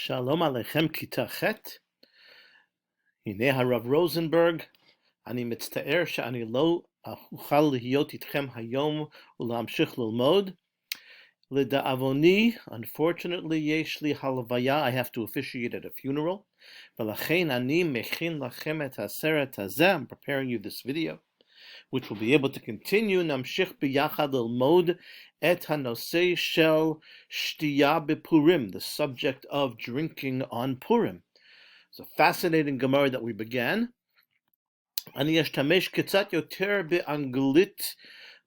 Shalom Aleichem Kita Chet. Hine Harav Rosenberg. Ani mitztaer she'ani lo uchal lihiyot itchem hayom u'lamshich lilmod. Lida'avoni, unfortunately, yesh li halvaya, I have to officiate at a funeral. V'lachein ani mechin lachem et haseret hazeh, I'm preparing you this video, which will be able to continue. Namshich biyachad lilmod et hanosei shel shtiya bepurim, the subject of drinking on Purim. It's a fascinating Gemara that we began. Ani yashtamesh ketzat yoter be'anglit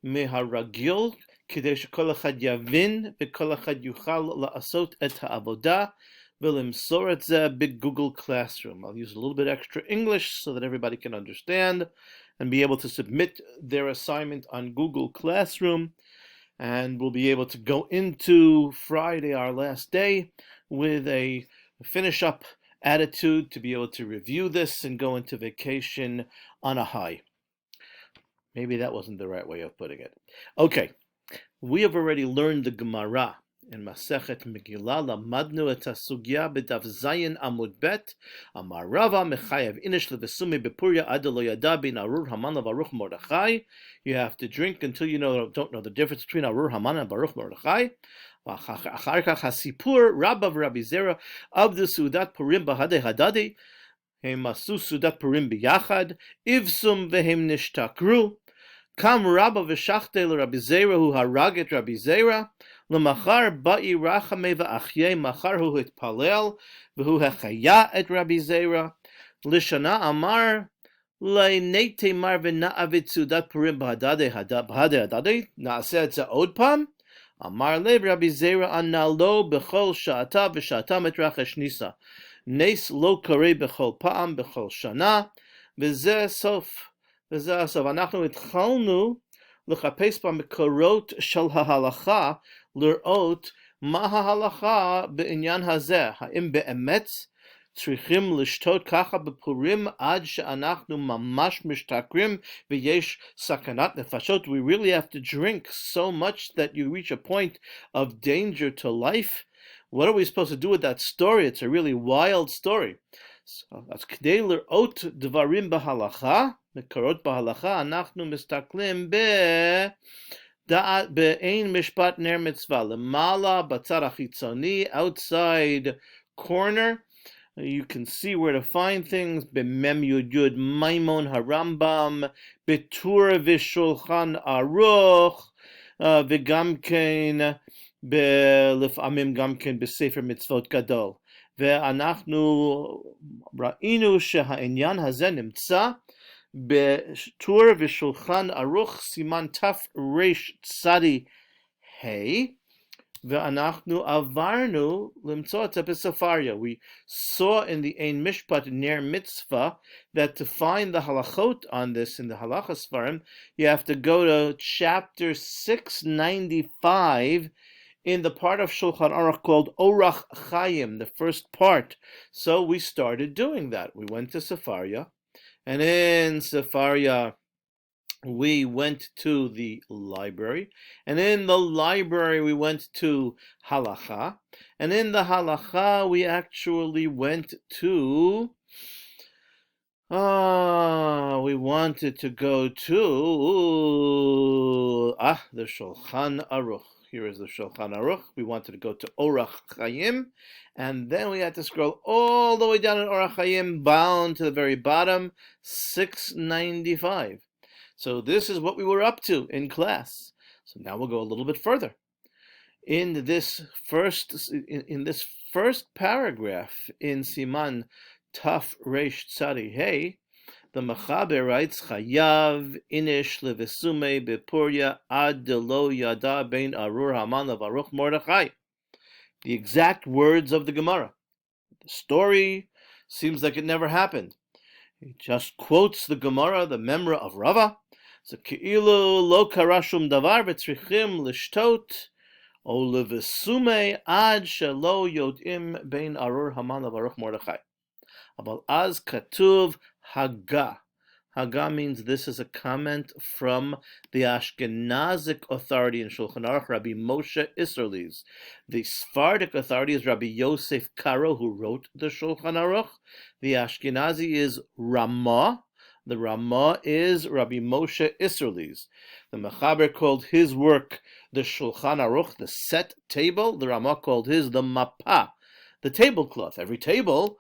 meharagil kidei shekol echad yavin v'kol echad yuchal la'asot et ha'avoda v'limsor et zeh b'Google Classroom. I'll use a little bit extra English so that everybody can understand and be able to submit their assignment on Google Classroom. And we'll be able to go into Friday, our last day, with a finish-up attitude to be able to review this and go into vacation on a high. Maybe that wasn't the right way of putting it. Okay, we have already learned the Gemara in Masechet Megillah. Lamadnu et hasugya b'daf zayin amud bet. Amar Rava mechayev inish levesumi bepuria ad lo yada bin Arur Haman Baruch Mordechai. You have to drink until you don't know the difference between Arur Haman and Baruch Mordechai. Achar kach hasipur Rabbav Rabbi Zera of the Sudat Purim bahadei hadadi. Hem masu Sudat Purim biyachad. Ivsum vehem nishtakru. Kam Rabba v'shachte Rabbi Zera hu haraget Rabbi Zera. L'machar ba'i rachame v'achyei machar hu hitpalel v'hu hechaya et Rabbi Zera. Lishana amar le'nete mar v'na'avit Sudat Purim bahadei hadadi. Na'aseh et za'od pam. Amar lev Rabbi Zera analo bechol sha'ata v'sha'ata metrachesh nisa. Nes lo karei bechol pa'am bechol shana. V'zeh sof. אנחנו התחלנו לחפש במקורות של ההלכה, לראות מה ההלכה בעניין הזה. האם באמת צריכים לשתות ככה בפורים עד שאנחנו ממש משתכרים ויש סכנת נפשות? We really have to drink so much that you reach a point of danger to life? What are we supposed to do with that story? It's a really wild story. אז כדי לראות דברים בהלכה, מקורות בהלכה, אנחנו מסתכלים באין משפט נר מצווה, למעלה בצד החיצוני, outside corner. You can see where to find things, במם יוד יוד מימון הרמב"ם, בטור ושולחן ערוך, וגם כן, לפעמים גם כן בספר מצוות גדול. ואנחנו ראינו שהעניין הזה נמצא בטור ושולחן ערוך סימן תרצ"ה, ואנחנו עברנו למצוא את זה בספריה. We saw in the Ein Mishpat Ner Mitzvah that to find the halachot on this in the Halacha Sfarim, you have to go to chapter 695 in the part of Shulchan Aruch called Orach Chaim, the first part. So we started doing that. We went to Sefaria, and in Sefaria we went to the library, and in the library we went to Halacha, and in the Halacha we actually went to we wanted to go to the Shulchan Aruch. Here is the Shulchan Aruch. We wanted to go to Orach Chaim, and then we had to scroll all the way down in Orach Chaim, bound to the very bottom, 695. So this is what we were up to in class. So now we'll go a little bit further. In this first paragraph in Siman Taf Reish Tzadi Hey, the Mechaber writes, Chayav inish levesume bepuria ad lo yada bein Arur Haman Baruch Mordechai. The exact words of the Gemara. The story seems like it never happened. He just quotes the Gemara, the Memra of Rava. So Ke'ilu lo karashum davar v'tzrichim lishtot o levesume ad shelo yodim bein Arur Haman Baruch Mordechai. Aval az katuv Haga. Haga means this is a comment from the Ashkenazic authority in Shulchan Aruch, Rabbi Moshe Isserles. The Sephardic authority is Rabbi Yosef Karo, who wrote the Shulchan Aruch. The Ashkenazi is Ramah. The Ramah is Rabbi Moshe Isserles. The Mechaber called his work the Shulchan Aruch, the set table. The Ramah called his the Mapah, the tablecloth. Every table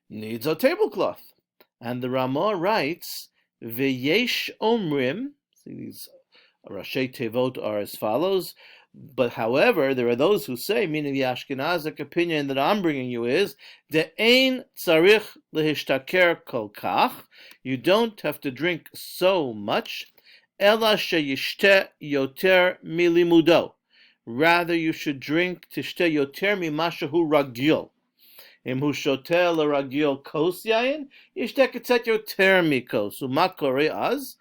needs a tablecloth. And the Ramah writes, V'yesh omrim, see these Rashi Tevot are as follows, but however, there are those who say, meaning the Ashkenazic opinion that I'm bringing you is, De'ein tzarich lehishtaker kol kach, you don't have to drink so much, ela sheyishteh yoter milimudo, rather you should drink tishteh yoter mimashahu ragil. Im hu shotel ragil kos yain, yishtek etzet yoter mikos. Umat kore az?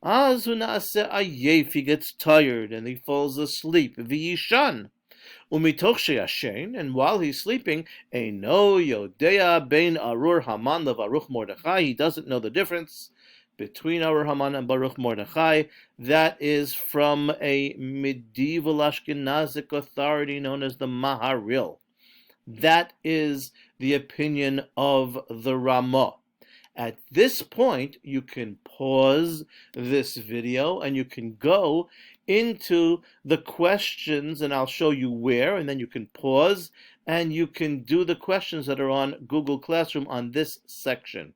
Az hu naaseh ayef, he gets tired and he falls asleep. V'yishan. Umitoch sheyashen, and while he's sleeping, eino yodea bein arur Haman leVaruch Mordechai, he doesn't know the difference between Arur Haman and Baruch Mordechai. That is from a medieval Ashkenazic authority known as the Maharil. That is the opinion of the Ramah. At this point, you can pause this video and you can go into the questions, and I'll show you where, and then you can pause and you can do the questions that are on Google Classroom on this section.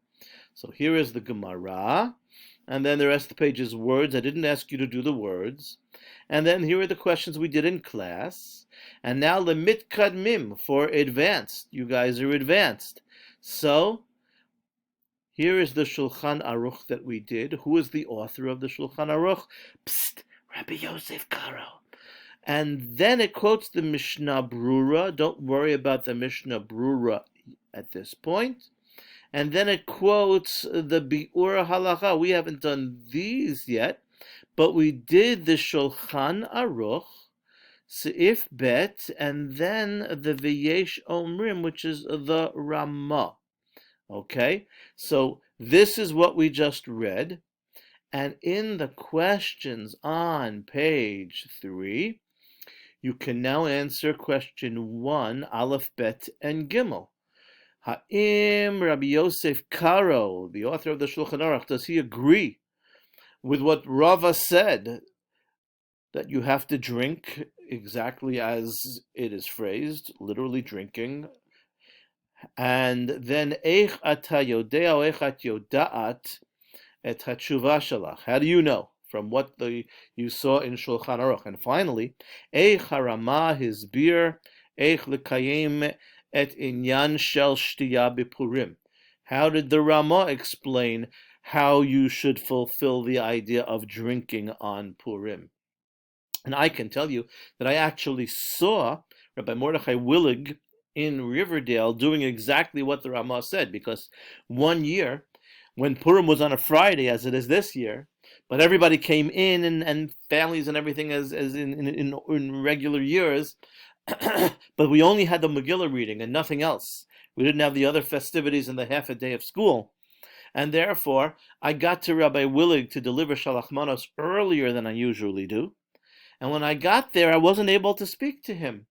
So here is the Gemara, and then the rest of the page is words. I didn't ask you to do the words. And then here are the questions we did in class. And now the mitkadmim for advanced. You guys are advanced. So here is the Shulchan Aruch that we did. Who is the author of the Shulchan Aruch? Psst, Rabbi Yosef Karo. And then it quotes the Mishnah Brura. Don't worry about the Mishnah Brura at this point. And then it quotes the Bi'ur Halacha. We haven't done these yet, but we did the Shulchan Aruch, Seif Bet, and then the V'yesh Omrim, which is the Ramah. Okay, so this is what we just read. And in the questions on page 3, you can now answer question 1, Aleph, Bet, and Gimel. Ha'im Rabbi Yosef Karo, the author of the Shulchan Aruch, does he agree with what Rava said, that you have to drink exactly as it is phrased, literally drinking? And then Eich ata yodea o eich at yodaat et hatshuva shalach. How do you know? From what you saw in Shulchan Aruch. And finally, Eich harama his beer, Eich lekayim et inyan shel shtiya b'Purim. How did the Ramah explain how you should fulfill the idea of drinking on Purim? And I can tell you that I actually saw Rabbi Mordechai Willig in Riverdale doing exactly what the Ramah said, because one year, when Purim was on a Friday, as it is this year, but everybody came in and families and everything as in regular years, but we only had the Megillah reading and nothing else. We didn't have the other festivities in the half a day of school. And therefore, I got to Rabbi Willig to deliver Shalach Manos earlier than I usually do. And when I got there, I wasn't able to speak to him.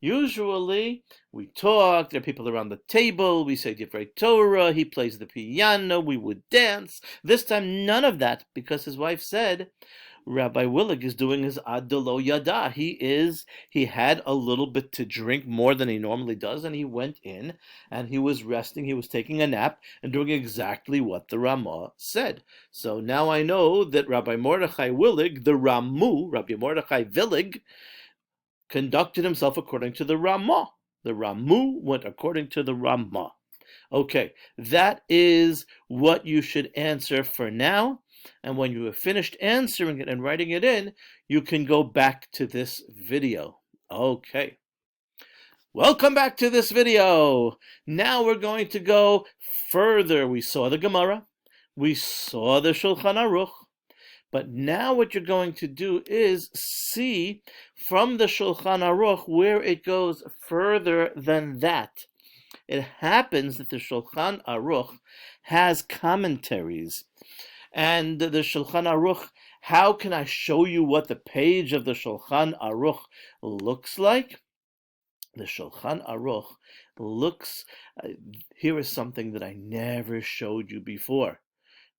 Usually, we talk, there are people around the table, we say Divrei Torah, he plays the piano, we would dance. This time, none of that, because his wife said, Rabbi Willig is doing his ad delo yada. He had a little bit to drink, more than he normally does, and he went in, and he was resting, he was taking a nap, and doing exactly what the Ramah said. So now I know that Rabbi Mordechai Willig, the Ramu, Rabbi Mordechai Willig, conducted himself according to the Ramah. The Ramu went according to the Ramah. Okay, that is what you should answer for now. And when you have finished answering it and writing it in, you can go back to this video. Okay. Welcome back to this video. Now we're going to go further. We saw the Gemara. We saw the Shulchan Aruch. But now what you're going to do is see from the Shulchan Aruch where it goes further than that. It happens that the Shulchan Aruch has commentaries. and the Shulchan Aruch. How can I show you what the page of the Shulchan Aruch looks like? The Shulchan Aruch looks, here is something that I never showed you before,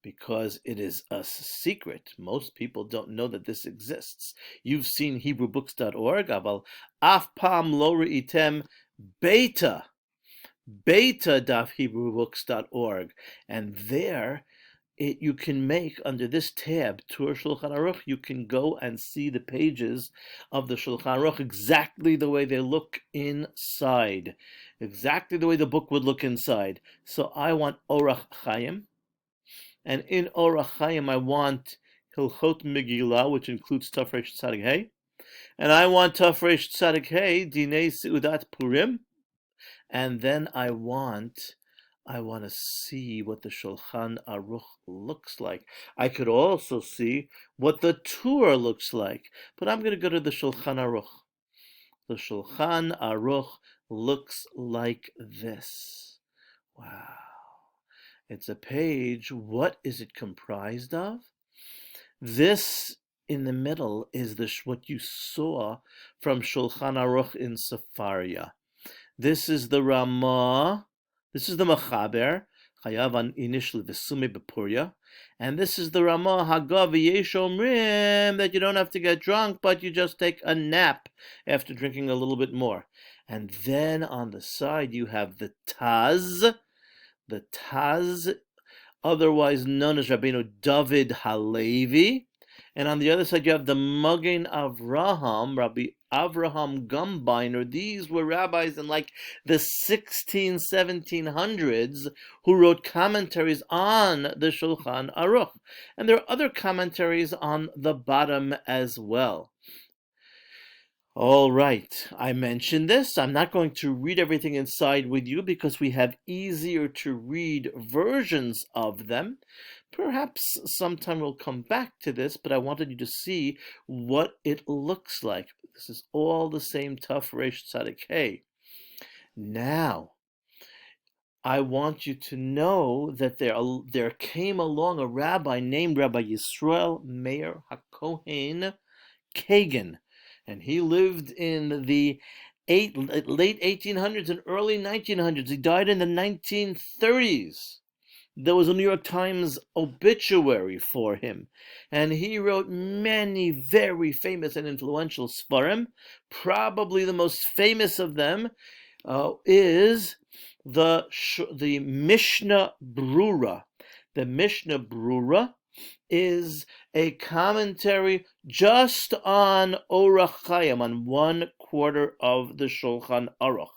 because it is a secret. Most people don't know that this exists. You've seen HebrewBooks.org, aval af pam lo reitem beta daf HebrewBooks.org, and there you can make, under this tab, Tour Shulchan Aruch, you can go and see the pages of the Shulchan Aruch exactly the way they look inside, exactly the way the book would look inside. So I want Orach Chaim, and in Orach Chaim I want Hilchot Megillah, which includes Tafresh Tzadik Hey, and I want Tafresh Tzadik Hey, Dinei Seudat Purim, and then I want to see what the Shulchan Aruch looks like. I could also see what the tour looks like, but I'm going to go to the Shulchan Aruch. The Shulchan Aruch looks like this. Wow. It's a page. What is it comprised of? This in the middle is what you saw from Shulchan Aruch in Sefaria. This is the Ramah. This is the Mechaber, Chayav an Inish L'Vesume B'Puria, and this is the Ramah Hagav V'yesh Omrim, that you don't have to get drunk, but you just take a nap after drinking a little bit more. And then on the side you have the Taz, otherwise known as Rabbeinu David Halevi, and on the other side you have the Magen Avraham, Rabbi Avraham Gumbiner. These were rabbis in like the 1700s who wrote commentaries on the Shulchan Aruch. And there are other commentaries on the bottom as well. All right, I mentioned this. I'm not going to read everything inside with you because we have easier to read versions of them. Perhaps sometime we'll come back to this, but I wanted you to see what it looks like. This is all the same Tafresh Tzadik Hey. Now, I want you to know that there came along a rabbi named Rabbi Yisrael Meir HaKohen Kagan, and he lived in the late 1800s and early 1900s. He died in the 1930s. There was a New York Times obituary for him, and he wrote many very famous and influential Sfarim. Probably the most famous of them is the Mishnah Brura. The Mishnah Brura is a commentary just on Orach Chaim, on 1/4 of the Shulchan Aruch.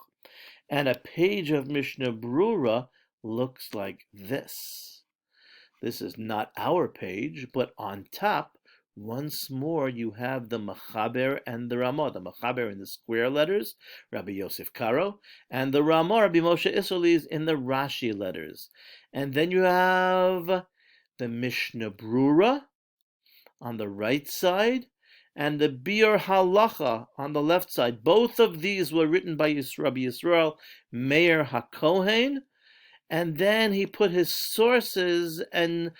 And a page of Mishnah Brura looks like this. This is not our page, but on top, once more, you have the Mechaber and the Ramah. The Mechaber in the square letters, Rabbi Yosef Karo, and the Ramah, Rabbi Moshe Isserles, in the Rashi letters. And then you have the Mishnah Brura on the right side, and the Biur Halacha on the left side. Both of these were written by Rabbi Yisrael Meir HaKohen, and then he put his sources and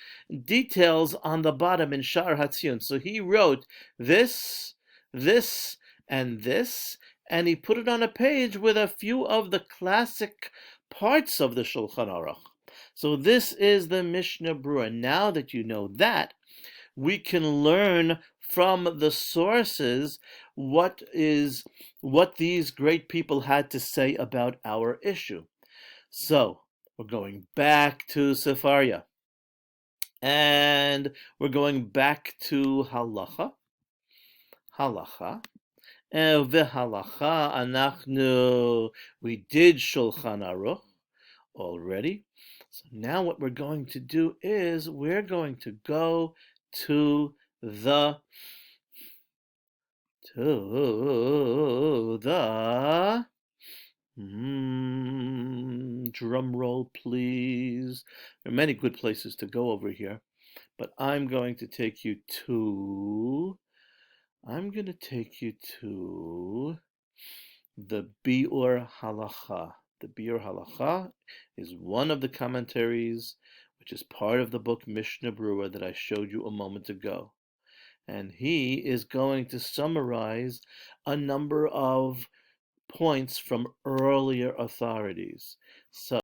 details on the bottom in Sha'ar HaTziyun. So he wrote this, and this, and he put it on a page with a few of the classic parts of the Shulchan Aruch. So this is the Mishnah Brura. Now that you know that, we can learn from the sources what these great people had to say about our issue. So we're going back to Sefaria, and we're going back to Halacha. V'halacha anachnu, we did Shulchan Aruch already. So now what we're going to do is we're going to go to the drum roll, please. There are many good places to go over here, but I'm going to take you to the Biur Halacha. The Biur Halacha is one of the commentaries which is part of the book Mishnah Berurah that I showed you a moment ago. And he is going to summarize a number of points from earlier authorities. So